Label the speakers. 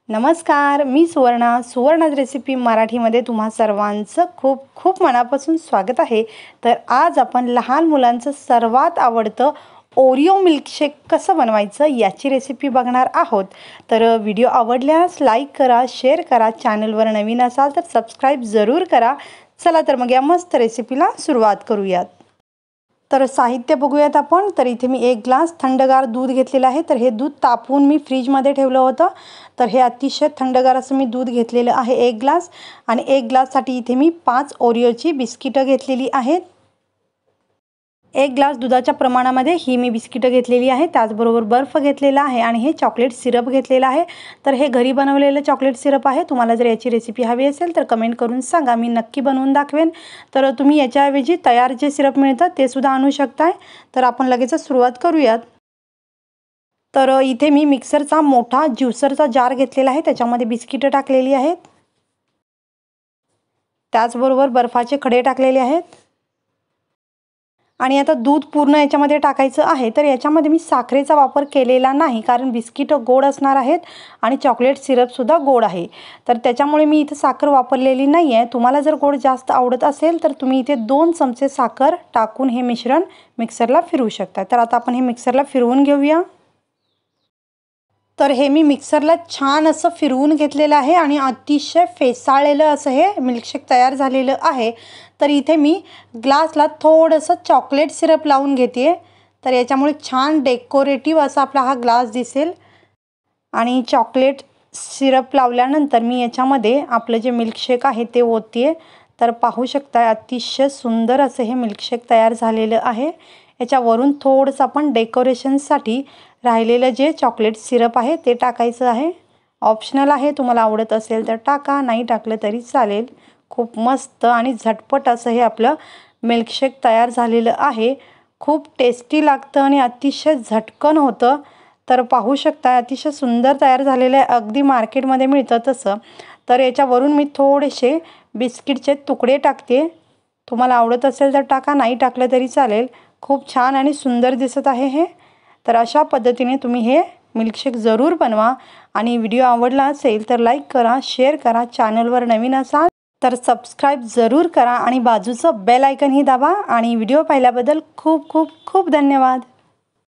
Speaker 1: नमस्कार, मी सुवर्णा. सुवर्णाज रेसिपी मराठीमध्ये तुम्हा सर्वांचं खूप खूप मनापासून स्वागत आहे. तर आज आपण लहान मुलांचं सर्वात आवडतं ओरिओ मिल्कशेक कसं बनवायचं याची रेसिपी बघणार आहोत. तर व्हिडिओ आवडल्यास लाईक करा, शेअर करा. चॅनलवर नवीन असाल तर सबस्क्राईब जरूर करा. चला तर मग या मस्त रेसिपीला सुरुवात करूयात. तर साहित्य बघूयात आपण. तर इथे मी 1 ग्लास थंडगार दूध घेतलेलं आहे. तर हे दूध तापवून मी फ्रीजमध्ये ठेवलं होतं. तर हे अतिशय थंडगार असं मी दूध घेतलेलं आहे 1 ग्लास. आणि 1 ग्लाससाठी इथे मी 5 ओरिओची बिस्किटं घेतलेली आहेत. 1 ग्लास दुधाच्या प्रमाणामध्ये ही मी बिस्किटं घेतलेली आहे. त्याचबरोबर बर्फ घेतलेला आहे आणि हे चॉकलेट सिरप घेतलेलं आहे. तर हे घरी बनवलेलं चॉकलेट सिरप आहे. तुम्हाला जर याची रेसिपी हवी असेल तर कमेंट करून सांगा, मी नक्की बनवून दाखवेन. तर तुम्ही याच्याऐवजी तयार जे सिरप मिळतं ते सुद्धा आणू शकताय. तर आपण लगेचच सुरुवात करूयात. तर इथे मी मिक्सरचा मोठा ज्युसरचा जार घेतलेला आहे. त्याच्यामध्ये बिस्किटं टाकलेली आहेत. त्याचबरोबर बर्फाचे खडे टाकलेले आहेत. आणि आता दूध पूर्ण याच्यामध्ये टाकायचं आहे. तर याच्यामध्ये मी साखरेचा वापर केलेला नाही, कारण बिस्किट गोड असणार आहेत आणि चॉकलेट सिरपसुद्धा गोड आहे. तर त्याच्यामुळे मी इथे साखर वापरलेली नाही आहे. तुम्हाला जर गोड जास्त आवडत असेल तर तुम्ही इथे 2 चमचे साखर टाकून हे मिश्रण मिक्सरला फिरवू शकता. तर आता आपण हे मिक्सरला फिरवून घेऊया. तर हे मी मिक्सरला छान असं फिरवून घेतलेलं आहे आणि अतिशय फेसाळलेलं असं हे मिल्कशेक तयार झालेलं आहे. तर इथे मी ग्लासला थोडंसं चॉकलेट सिरप लावून घेते. तर याच्यामुळे छान डेकोरेटिव्ह असा आपला हा ग्लास दिसेल. आणि चॉकलेट सिरप लावल्यानंतर मी याच्यामध्ये आपलं जे मिल्कशेक आहे ते ओतते. तर पाहू शकता अतिशय सुंदर असं हे मिल्कशेक तयार झालेलं आहे. याच्यावरून थोडंसं आपण डेकोरेशनसाठी राहिलेलं जे चॉकलेट सिरप आहे ते टाकायचं आहे. ऑप्शनल आहे, तुम्हाला आवडत असेल तर टाका, नाही टाकलं तरी चालेल. खूप मस्त आणि झटपट असं हे आपलं मिल्कशेक तयार झालेलं आहे. खूप टेस्टी लागतं आणि अतिशय झटकन होतं. तर पाहू शकता अतिशय सुंदर तयार झालेलं आहे, अगदी मार्केटमध्ये मिळतं तसं. तर याच्यावरून मी थोडेसे बिस्किटचे तुकडे टाकते. तुम्हाला आवडत असेल तर टाका, नाही टाकलं तरी चालेल. खूप छान आणि सुंदर दिसत आहे हे. तर अशा पद्धतीने तुम्ही हे मिल्कशेक जरूर बनवा. आणि व्हिडिओ आवडला असेल तर लाईक करा, शेअर करा. चॅनलवर नवीन असाल तर सबस्क्राईब जरूर करा आणि बाजूचं बेल आयकनही दाबा. आणि व्हिडिओ पाहिल्याबद्दल खूप खूप खूप धन्यवाद.